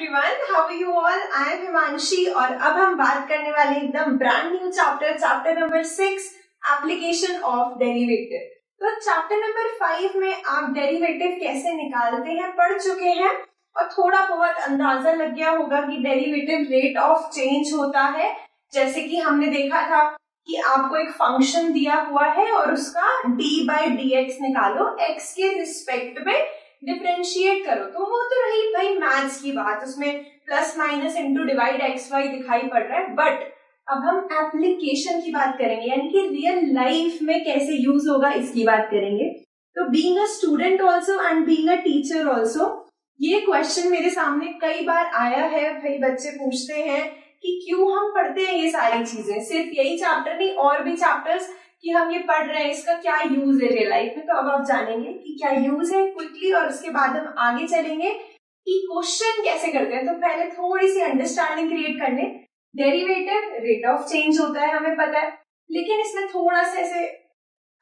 Everyone, how are you all? I am Himanshi और अब हम बात करने वाले एकदम brand new chapter number 6, application of derivative. तो चैप्टर नंबर 5 में आप डेरिवेटिव कैसे निकालते हैं पढ़ चुके हैं और थोड़ा बहुत अंदाजा लग गया होगा कि डेरिवेटिव रेट ऑफ चेंज होता है। जैसे कि हमने देखा था कि आपको एक फंक्शन दिया हुआ है और उसका d/dx निकालो, x के रिस्पेक्ट में डिफरेंशिएट करो। तो वो तो रही भाई मैथ्स की बात, उसमें plus minus into divide x y दिखाई पड़ रहा है। बट अब हम एप्लीकेशन की बात करेंगे, यानी कि रियल लाइफ में कैसे यूज होगा इसकी बात करेंगे। तो being a student also and being a teacher also, ये क्वेश्चन मेरे सामने कई बार आया है। भाई बच्चे पूछते हैं कि क्यों हम पढ़ते हैं ये सारी चीजें, सिर्फ यही चैप्टर नहीं और भी चैप्टर्स कि हम ये पढ़ रहे हैं, इसका क्या यूज है रियल लाइफ में। तो अब आप जानेंगे कि क्या यूज है क्विकली, और उसके बाद हम आगे चलेंगे कि क्वेश्चन कैसे करते हैं। तो पहले थोड़ी सी अंडरस्टैंडिंग क्रिएट करने। डेरिवेटिव रेट ऑफ चेंज होता है, हमें पता है, लेकिन इसमें थोड़ा सा ऐसे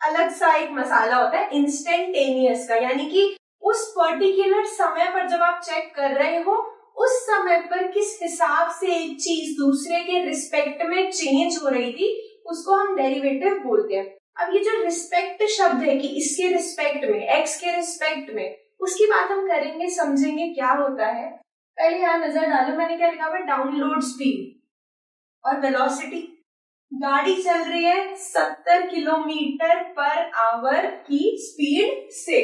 अलग सा एक मसाला होता है इंस्टेंटेनियस का, यानी कि उस पर्टिकुलर समय पर जब आप चेक कर रहे हो उस समय पर किस हिसाब से एक चीज दूसरे के रिस्पेक्ट में चेंज हो रही थी, उसको हम डेरिवेटिव बोलते हैं। अब ये जो रिस्पेक्ट शब्द है कि इसके रिस्पेक्ट में, एक्स के रिस्पेक्ट में, उसकी बात हम करेंगे, समझेंगे क्या होता है। पहले यहाँ नजर डालो, मैंने क्या लिखा हुआ है, डाउनलोड स्पीड और वेलोसिटी। गाड़ी चल रही है 70 किलोमीटर पर आवर की स्पीड से,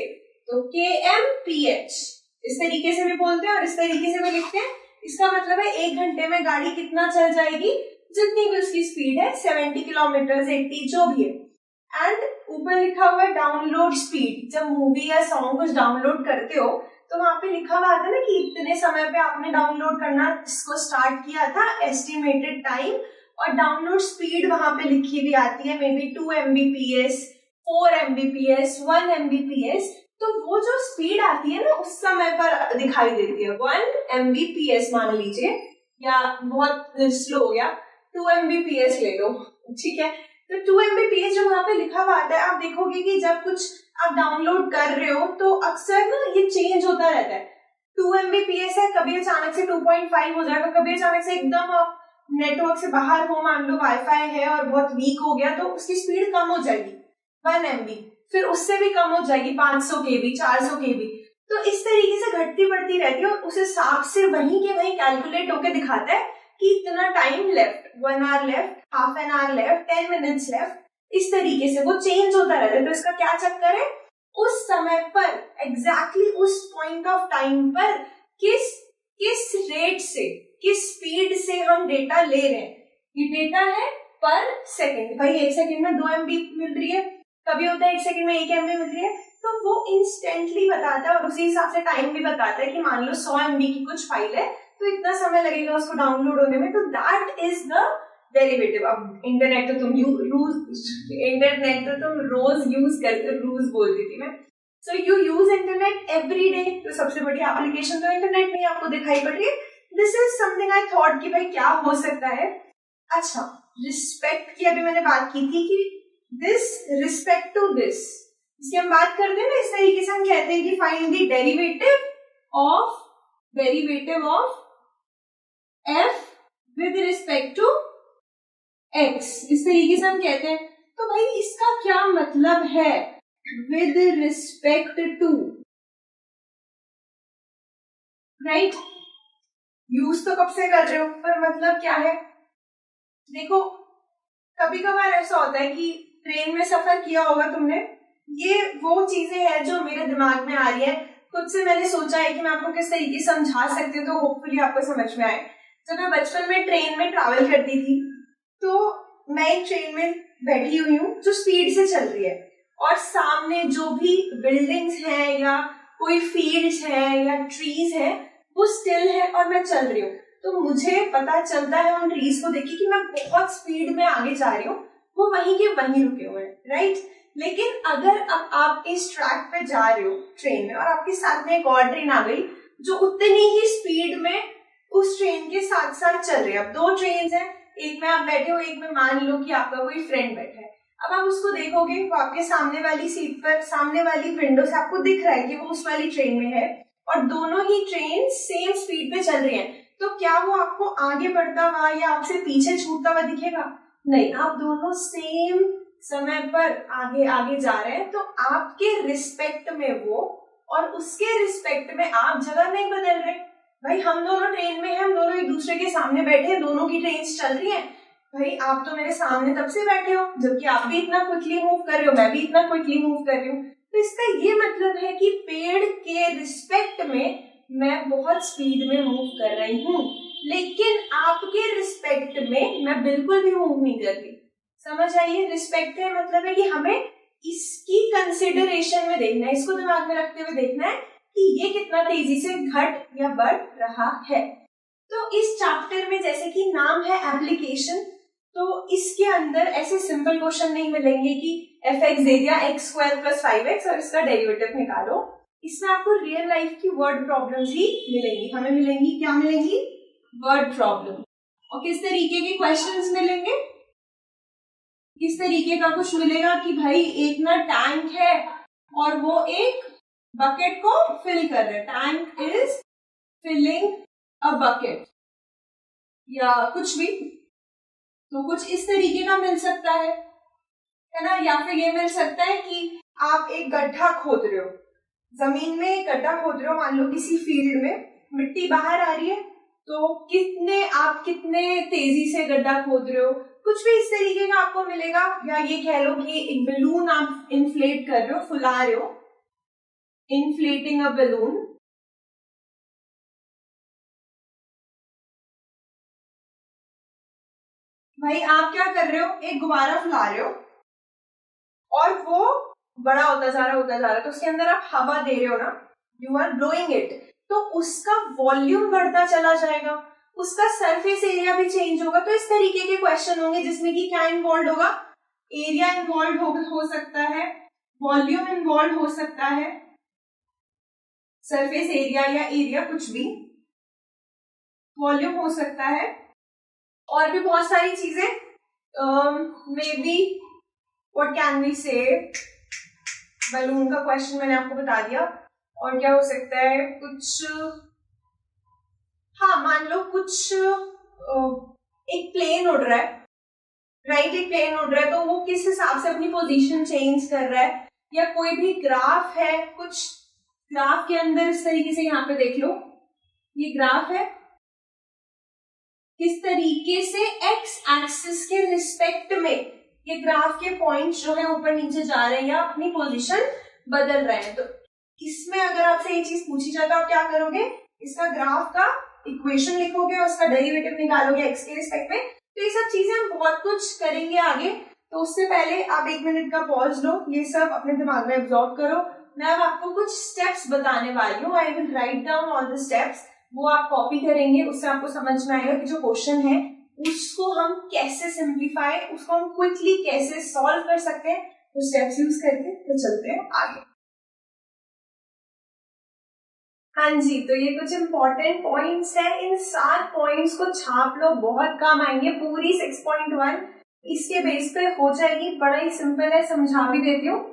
तो kmph इस तरीके से भी बोलते हैं और इस तरीके से भी लिखते हैं। इसका मतलब है 1 घंटे में गाड़ी कितना चल जाएगी, जितनी भी उसकी स्पीड है, 70 किलोमीटर, 80 जो भी है। एंड ऊपर लिखा हुआ है डाउनलोड स्पीड। जब मूवी या सॉन्ग कुछ डाउनलोड करते हो तो वहां पे लिखा हुआ आता है ना कि इतने समय पे आपने डाउनलोड करना इसको स्टार्ट किया था, एस्टिमेटेड टाइम, और डाउनलोड स्पीड वहां पे लिखी हुई आती है, may be 2 MBPS, 4 MBPS, 1 MBPS। तो वो जो स्पीड आती है ना उस समय पर दिखाई देती है 1 MBPS मान लीजिए, या बहुत स्लो हो गया 2 MBPS ले लो, ठीक है। तो 2 MBPS जो वहां पे लिखा हुआ आता है, आप देखोगे कि जब कुछ आप डाउनलोड कर रहे हो तो अक्सर ना ये चेंज होता रहता है। 2 MBPS है, कभी अचानक से 2.5 हो जाएगा, कभी अचानक से एकदम आप नेटवर्क से बाहर हो, मान लो वाईफाई है और बहुत वीक हो गया तो उसकी स्पीड कम हो जाएगी 1 MB, फिर उससे भी कम हो जाएगी 500 KB, 400 KB। तो इस तरीके से घटती बढ़ती रहती है और उस हिसाब से वहीं के वहीं कैलकुलेट होकर दिखाता है कि इतना time left, 1 hour left, half an hour left, 10 minutes left, इस तरीके से वो चेंज होता रहता है। तो इसका क्या चक्कर है, उस समय पर एग्जैक्टली उस पॉइंट ऑफ टाइम पर किस रेट से, किस स्पीड से हम डेटा ले रहे हैं। ये डेटा है पर सेकेंड, भाई 1 सेकेंड में 2 MB मिल रही है, कभी होता है 1 सेकेंड में 1 MB मिल रही है, तो वो इंस्टेंटली बताता है और उसी हिसाब से टाइम भी बताता है कि मान लो 100 MB की कुछ फाइल है तो इतना समय लगेगा उसको डाउनलोड होने में। तो दैट इज द डेरिवेटिव। अब इंटरनेट तो तुम रोज यूज करते हो, रोज बोल रही थी मैं। So you use internet every day, तो सबसे बड़ी एप्लीकेशन तो इंटरनेट में आपको दिखाई पड़ रही है। This is something I thought कि भाई क्या हो सकता है। अच्छा, रिस्पेक्ट की अभी मैंने बात की थी कि दिस रिस्पेक्ट टू दिस, इसकी हम बात करते हैं ना, इस तरीके से हम कहते हैं कि find the derivative of f with respect to x, इस तरीके से हम कहते हैं। तो भाई इसका क्या मतलब है with respect to, right? Use तो कब से कर रहे हो पर मतलब क्या है। देखो कभी कभार ऐसा होता है कि ट्रेन में सफर किया होगा तुमने, ये वो चीजें हैं जो मेरे दिमाग में आ रही है, खुद से मैंने सोचा है कि मैं आपको किस तरीके से समझा सकती हूँ तो होपफुली आपको समझ में आए। जब मैं बचपन में ट्रेन में ट्रैवल करती थी तो मैं एक ट्रेन में बैठी हुई हूँ जो स्पीड से चल रही है और सामने जो भी बिल्डिंग्स हैं या कोई फील्ड्स है या ट्रीज है वो स्टिल है और मैं चल रही हूँ। तो मुझे पता चलता है उन ट्रीज को देखिए कि मैं बहुत स्पीड में आगे जा रही हूँ, वो वहीं के वहीं रुके हुए हैं, राइट? लेकिन अगर अब आप इस ट्रैक पे जा रहे हो ट्रेन में और आपके साथ में एक और ट्रेन आ गई जो उतनी ही स्पीड में उस ट्रेन के साथ साथ चल रही है। अब 2 ट्रेन हैं, एक में आप बैठे हो, एक में मान लो कि आपका कोई फ्रेंड बैठा है। अब आप उसको देखोगे, वो आपके सामने वाली सीट पर, सामने वाली विंडो से आपको दिख रहा है कि वो उस वाली ट्रेन में है और दोनों ही ट्रेन सेम स्पीड पे चल चल रही है, तो क्या वो आपको आगे बढ़ता हुआ या आपसे पीछे छूटता हुआ दिखेगा? नहीं, आप दोनों सेम समय पर आगे आगे जा रहे हैं, तो आपके रिस्पेक्ट में वो और उसके रिस्पेक्ट में आप जगह नहीं बदल रहे। भाई हम दोनों ट्रेन में हैं, हम दोनों एक दूसरे के सामने बैठे हैं, दोनों की ट्रेन चल रही है। भाई आप तो मेरे सामने तब से बैठे हो जबकि आप भी इतना क्विकली मूव कर रहे हो, मैं भी इतना क्विकली मूव कर रही हूँ। तो इसका ये मतलब है कि पेड़ के रिस्पेक्ट में मैं बहुत स्पीड में मूव कर रही हूँ, लेकिन आपके रिस्पेक्ट में मैं बिल्कुल भी मूव नहीं कर रही। समझ आइए, रिस्पेक्ट का मतलब है कि हमें इसकी कंसिडरेशन में देखना है, इसको दिमाग में रखते हुए देखना है कि ये कितना तेजी से घट या बढ़ रहा है। तो इस चैप्टर में जैसे कि नाम है एप्लीकेशन, तो इसके अंदर ऐसे सिंपल क्वेश्चन नहीं मिलेंगे कि f(x) दे दिया x² + 5x और इसका डेरिवेटिव निकालो। इसमें आपको रियल लाइफ की वर्ड प्रॉब्लम्स ही मिलेंगी। हमें मिलेंगी, क्या मिलेंगी? Word problem. और किस तरीके के क्वेश्चंस मिलेंगे? किस तरीके का कुछ मिलेगा कि भाई एक ना टैंक है और वो एक बकेट को फिल कर रहे, tank is filling a bucket, या कुछ भी। तो कुछ इस तरीके का मिल सकता है ना? या फिर ये मिल सकता है कि आप एक गड्ढा खोद रहे हो, जमीन में एक गड्ढा खोद रहे हो, मान लो किसी फील्ड में, मिट्टी बाहर आ रही है, तो आप कितने तेजी से गड्ढा खोद रहे हो, कुछ भी इस तरीके का आपको मिलेगा। या ये कह लो कि एक बलून आप इन्फ्लेट कर रहे हो, फुला रहे हो, इन्फ्लेटिंग अ बलून। भाई आप क्या कर रहे हो? एक गुब्बारा फुला रहे हो और वो बड़ा होता जा रहा है, तो उसके अंदर आप हवा दे रहे हो ना, यू आर ब्लोइंग इट, तो उसका वॉल्यूम बढ़ता चला जाएगा, उसका सरफेस एरिया भी चेंज होगा। तो इस तरीके के क्वेश्चन होंगे जिसमें कि क्या इन्वॉल्व होगा? एरिया इन्वॉल्व हो सकता है, वॉल्यूम इन्वॉल्व हो सकता है, सरफेस एरिया या एरिया कुछ भी, वॉल्यूम हो सकता है, और भी बहुत सारी चीजें। Maybe what can we say, balloon का क्वेश्चन मैंने आपको बता दिया। और क्या हो सकता है? कुछ, हाँ मान लो कुछ एक प्लेन उड़ रहा है, राइट, एक प्लेन उड़ रहा है, तो वो किस हिसाब से अपनी पोजीशन चेंज कर रहा है। या कोई भी ग्राफ है, कुछ ग्राफ के अंदर इस तरीके से, यहाँ पे देख लो, ये ग्राफ है, किस तरीके से एक्स एक्सिस के रिस्पेक्ट में ये ग्राफ के पॉइंट्स जो है ऊपर नीचे जा रहे हैं या अपनी पोजीशन बदल रहे हैं। तो इसमें अगर आपसे ये चीज पूछी जाए तो आप क्या करोगे? इसका ग्राफ का इक्वेशन लिखोगे और उसका डेरिवेटिव निकालोगे एक्स के रिस्पेक्ट में। तो ये सब चीजें हम बहुत कुछ करेंगे आगे, तो उससे पहले आप 1 मिनट का पॉज लो, ये सब अपने दिमाग में एब्जॉर्ब करो। मैं अब आपको कुछ स्टेप्स बताने वाली हूँ, I will write down all the steps, वो आप कॉपी करेंगे, उससे आपको समझ में आएगा कि जो क्वेश्चन है उसको हम कैसे सिंप्लीफाई, उसको हम क्विकली कैसे सॉल्व कर सकते हैं, तो स्टेप्स यूज करके तो चलते हैं आगे। हाँ जी, तो ये कुछ इंपॉर्टेंट पॉइंट्स है, इन 7 पॉइंट्स को छाप लो, बहुत काम आएंगे। पूरी 6.1 इसके बेस पे हो जाएगी, बड़ा ही सिंपल है, समझा भी देती हूँ।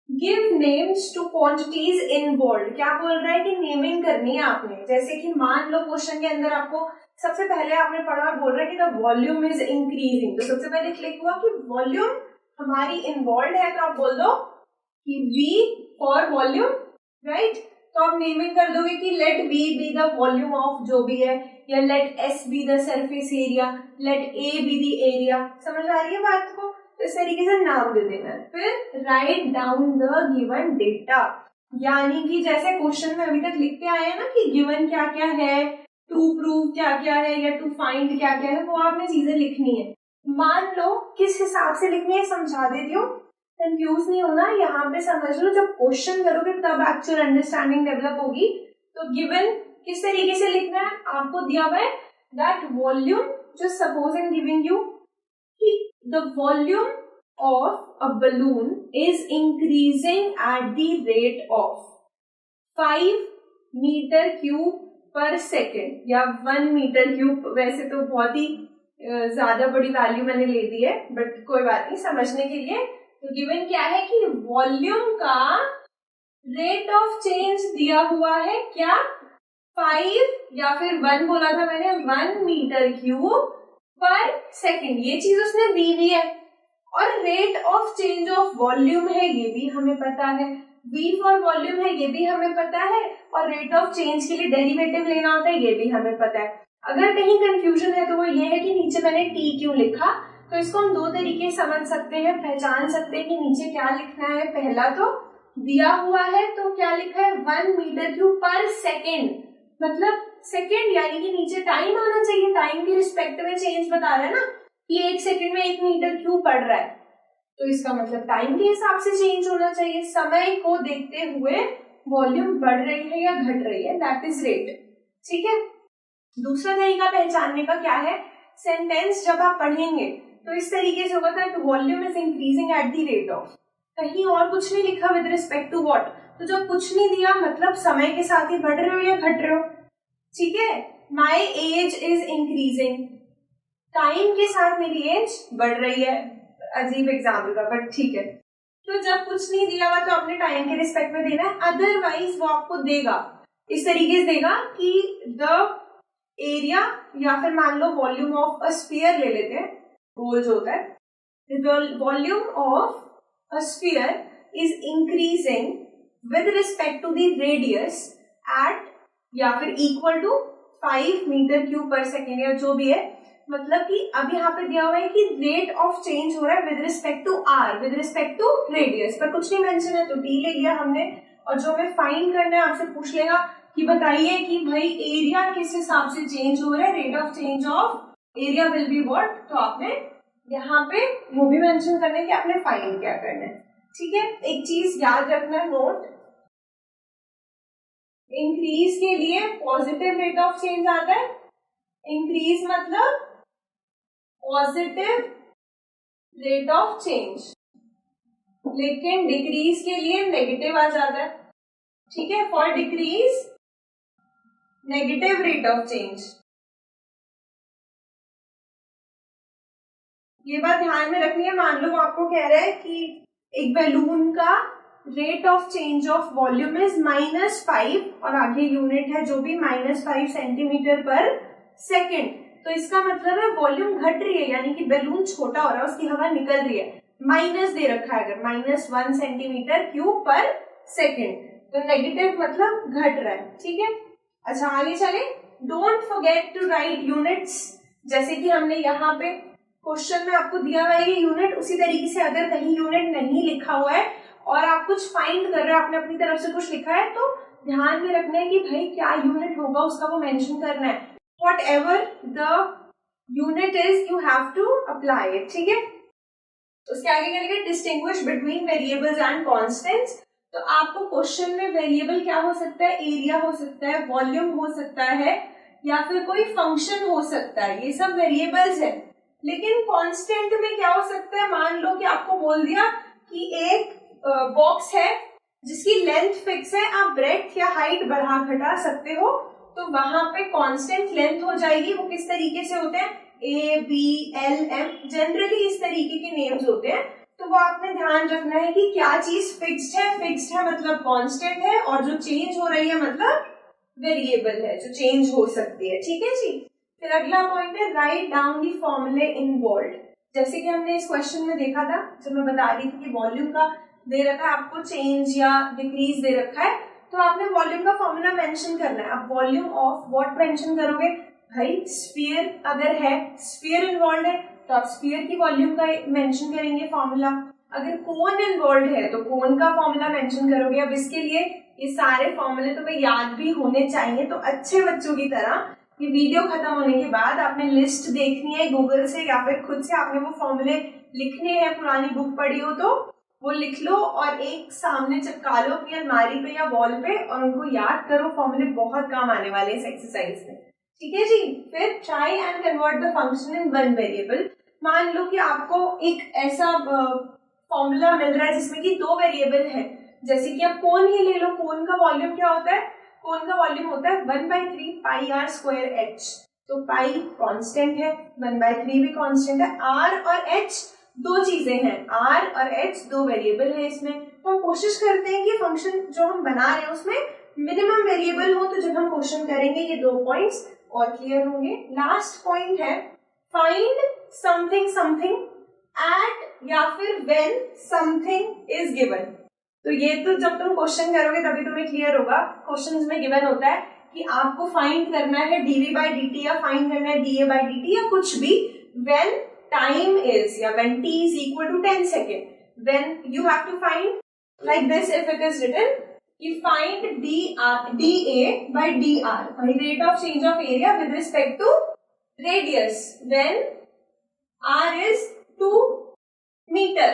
Give names two quantities involve, क्या बोल रहा है कि नेमिंग करनी है आपने। जैसे कि मान लो क्वेश्चन के अंदर आपको सबसे पहले आपने पढ़ा और बोल रहा है कि द वॉल्यूम इज इंक्रीजिंग, तो सबसे पहले क्लिक हुआ कि वॉल्यूम हमारी इन्वॉल्व है, तो आप बोल दो कि V फॉर वॉल्यूम, राइट। तो आप नेमिंग कर दोगे कि let V be the volume of जो भी है, या let S be the surface area, let A be the area. समझ आ रही है बात को? तो इस तरीके से नाम दे देना है। फिर write down the given data, यानी कि जैसे क्वेश्चन में अभी तक लिखते आए हैं ना कि गिवन क्या क्या है, टू प्रूव क्या क्या है, या टू फाइंड क्या क्या है, वो आपने चीजें लिखनी है। मान लो किस हिसाब से लिखनी है समझा देती हूँ, कंफ्यूज नहीं होना, यहाँ पे समझ लो, जब क्वेश्चन करोगे तब एक्चुअल अंडरस्टैंडिंग डेवलप होगी। तो गिवन किस तरीके से लिखना है, आपको दिया हुआ है दैट वॉल्यूम, जो suppose I am giving you कि the volume of a balloon is increasing at the rate of 5 metre cube per second, या 1 मीटर क्यूब। वैसे तो बहुत ही ज्यादा बड़ी वैल्यू मैंने ले दी है, बट कोई बात नहीं, समझने के लिए। तो गिवन क्या है कि वॉल्यूम का रेट ऑफ चेंज दिया हुआ है क्या, 5 या फिर 1 बोला था मैंने, 1 मीटर क्यूब पर सेकेंड, ये चीज उसने दी हुई है। और rate of change of volume है, ये भी हमें पता है। V फॉर वॉल्यूम है, ये भी हमें पता है। और रेट ऑफ चेंज के लिए डेरिवेटिव लेना होता है, ये भी हमें पता है। अगर कहीं कंफ्यूजन है तो वो ये है कि नीचे मैंने T क्यों लिखा। तो इसको हम दो तरीके समझ सकते हैं, पहचान सकते हैं कि नीचे क्या लिखना है। पहला तो दिया हुआ है तो क्या लिखा है, 1 मीटर क्यूब पर सेकेंड, मतलब सेकेंड यानी कि नीचे टाइम आना चाहिए, टाइम के रिस्पेक्ट में चेंज बता रहा है ना कि 1 सेकेंड में 1 मीटर क्यूब बढ़ रहा है, तो इसका मतलब टाइम के हिसाब से चेंज होना चाहिए। समय को देखते हुए वॉल्यूम बढ़ रही है या घट रही है, दैट इज रेट। ठीक है। दूसरा तरीका पहचानने का क्या है, सेंटेंस जब आप पढ़ेंगे तो इस तरीके से होगा that volume is increasing at the rate of, कहीं और कुछ नहीं लिखा विद रिस्पेक्ट टू व्हाट, तो जब कुछ नहीं दिया मतलब समय के साथ ही बढ़ रहे हो या घट रहे हो। ठीक है। My age is increasing, time के साथ मेरी एज बढ़ रही है, अजीब एग्जाम्पल का बट ठीक है। तो जब कुछ नहीं दिया हुआ तो अपने टाइम के रिस्पेक्ट में देना है, अदरवाइज वो आपको देगा इस तरीके से देगा कि द एरिया, या फिर मान लो वॉल्यूम ऑफ अ स्फीयर ले लेते हैं, गोल जो होता है, volume of a sphere is increasing with respect to the radius at या फिर equal to 5 metre cube per second या जो भी है। मतलब कि अब यहाँ पे दिया हुआ है कि रेट ऑफ चेंज हो रहा है with respect to R, with respect to radius, पर कुछ नहीं मेंशन है तो टी ले लिया हमने। और जो हमें फाइंड करना है आपसे पूछ लेगा कि बताइए कि भाई एरिया किस हिसाब से चेंज हो रहा है, rate of change of area will be what, तो आपने यहाँ पे वो भी मेंशन करना है कि आपने फाइंड क्या करना है। ठीक है। एक चीज याद रखना है, नोट, इंक्रीज के लिए पॉजिटिव रेट ऑफ चेंज आता है, इंक्रीज मतलब पॉजिटिव रेट ऑफ चेंज, लेकिन डिक्रीज के लिए नेगेटिव आ जाता है। ठीक है। For decrease negative rate of change, ये बात ध्यान में रखनी है। मान लो वो आपको कह रहा है कि एक बैलून का rate of change of volume is -5 और आगे यूनिट है जो भी -5 सेंटीमीटर पर सेकेंड, तो इसका मतलब है वॉल्यूम घट रही है, यानी कि बैलून छोटा हो रहा है, उसकी हवा निकल रही है। माइनस दे रखा है अगर -1 सेंटीमीटर क्यूब पर सेकेंड, तो नेगेटिव मतलब घट रहा है। ठीक है। अच्छा आगे चले, don't forget to write units, जैसे कि हमने यहाँ पे क्वेश्चन में आपको दिया हुआ है ये यूनिट, उसी तरीके से अगर कहीं यूनिट नहीं लिखा हुआ है और आप कुछ फाइंड कर रहे हो, आपने अपनी तरफ से कुछ लिखा है, तो ध्यान में रखना है कि भाई क्या यूनिट होगा उसका वो मेंशन करना है। Whatever the unit is, you have to apply it. ठीक है। उसके आगे क्या लिखा है, distinguish between variables and constants. तो आपको क्वेश्चन में वेरिएबल क्या हो सकता है, एरिया हो सकता है, वॉल्यूम हो सकता है, या फिर कोई फंक्शन हो सकता है, ये सब वेरिएबल्स है। लेकिन कांस्टेंट में क्या हो सकता है, मान लो कि आपको बोल दिया कि एक बॉक्स है जिसकी लेंथ फिक्स है, आप ब्रेड्थ या हाइट बढ़ा घटा सकते हो, तो वहां पे कांस्टेंट लेंथ हो जाएगी। वो किस तरीके से होते हैं, A, B, L, M, generally इस तरीके के नेम्स होते हैं। तो वो आपने ध्यान रखना है कि क्या चीज फिक्स्ड है, फिक्स्ड है मतलब कांस्टेंट है, और जो चेंज हो रही है मतलब वेरिएबल है जो चेंज हो सकती है। ठीक है जी। फिर अगला पॉइंट है राइट डाउन दी फॉर्मूले इन बोल्ड। जैसे कि हमने इस क्वेश्चन में देखा था, जब मैं बता रही थी कि वॉल्यूम का दे रखा है आपको चेंज या डिक्रीज दे रखा है, तो आपने वॉल्यूम का फॉर्मूला मेंशन करना है। अब वॉल्यूम ऑफ व्हाट मेंशन करोगे, भाई स्फीयर अगर है, स्फीयर इन्वॉल्व है तो आप स्फीयर की वॉल्यूम का मेंशन करेंगे फॉर्मूला। अगर कोन इन्वॉल्व है तो कोन का फॉर्मूला मेंशन करोगे। अब इसके लिए ये सारे फॉर्मूले तुम्हें याद भी होने चाहिए, तो अच्छे बच्चों की तरह ये वीडियो खत्म होने के बाद आपने लिस्ट देखनी है गूगल से या फिर खुद से आपने वो फॉर्मूले लिखने हैं, पुरानी बुक पढ़ी हो तो वो लिख लो और एक सामने चिपका लो अपनी अलमारी पे या वॉल पे और उनको याद करो। फॉर्मूले बहुत काम आने वाले इस एक्सरसाइज में। ठीक है जी। फिर try and convert the function in one variable. मान लो कि आपको एक ऐसा फॉर्मूला मिल रहा है जिसमें कि 2 वेरिएबल है, जैसे कि आप कोन ही ले लो। कोन का वॉल्यूम क्या होता है, कोन का वॉल्यूम होता है 1/3 पाई आर स्क्वायर एच। तो पाई कांस्टेंट है, 1/3 भी कांस्टेंट है, आर और एच 2 चीजें हैं, आर और एच 2 वेरिएबल है इसमें। तो हम कोशिश करते हैं कि फंक्शन जो हम बना रहे हैं उसमें मिनिमम वेरिएबल हो तो जब हम क्वेश्चन करेंगे ये 2 पॉइंट्स और क्लियर होंगे। लास्ट पॉइंट है फाइंड समथिंग समथिंग एट या फिर व्हेन समथिंग इज गिवन। तो ये तो जब तुम क्वेश्चन करोगे तभी तुम्हें क्लियर होगा। क्वेश्चंस में गिवन होता है कि आपको फाइंड करना है dv by dt या फाइंड करना है dA by dt या कुछ भी when time is या when t is equal to 10 second, when you have to find like this if it is written कि find dA by dr by rate of change of area with respect to radius when r is 2 meter।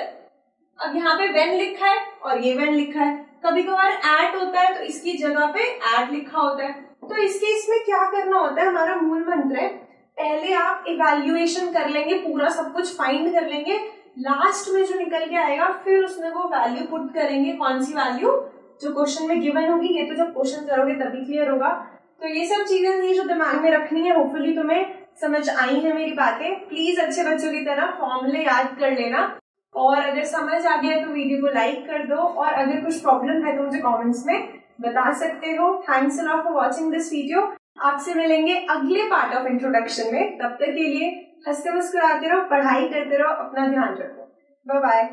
अब यहाँ पे when लिखा है और ये when लिखा है, कभी कभार at होता है तो इसकी जगह पे at लिखा होता है। तो इस केस में क्या करना होता है, हमारा मूल मंत्र है पहले आप इवैल्यूएशन कर लेंगे, पूरा सब कुछ फाइंड कर लेंगे, लास्ट में जो निकल के आएगा फिर उसमें वो वैल्यू पुट करेंगे, कौन सी वैल्यू जो क्वेश्चन में गिवन होगी। ये तो जब क्वेश्चन करोगे तभी क्लियर होगा। तो ये सब चीजें थी जो दिमाग में रखनी है। होपफुली तुम्हें समझ आई है मेरी बातें। प्लीज अच्छे बच्चों की तरह फॉर्मूले याद कर लेना और अगर समझ आ गया तो वीडियो को लाइक कर दो और अगर कुछ प्रॉब्लम है तो मुझे कमेंट्स में बता सकते हो। Thanks a lot for watching this video. आपसे मिलेंगे अगले पार्ट ऑफ इंट्रोडक्शन में। तब तक के लिए हंसते मुस्कुराते रहो, पढ़ाई करते रहो, अपना ध्यान रखो। Bye bye.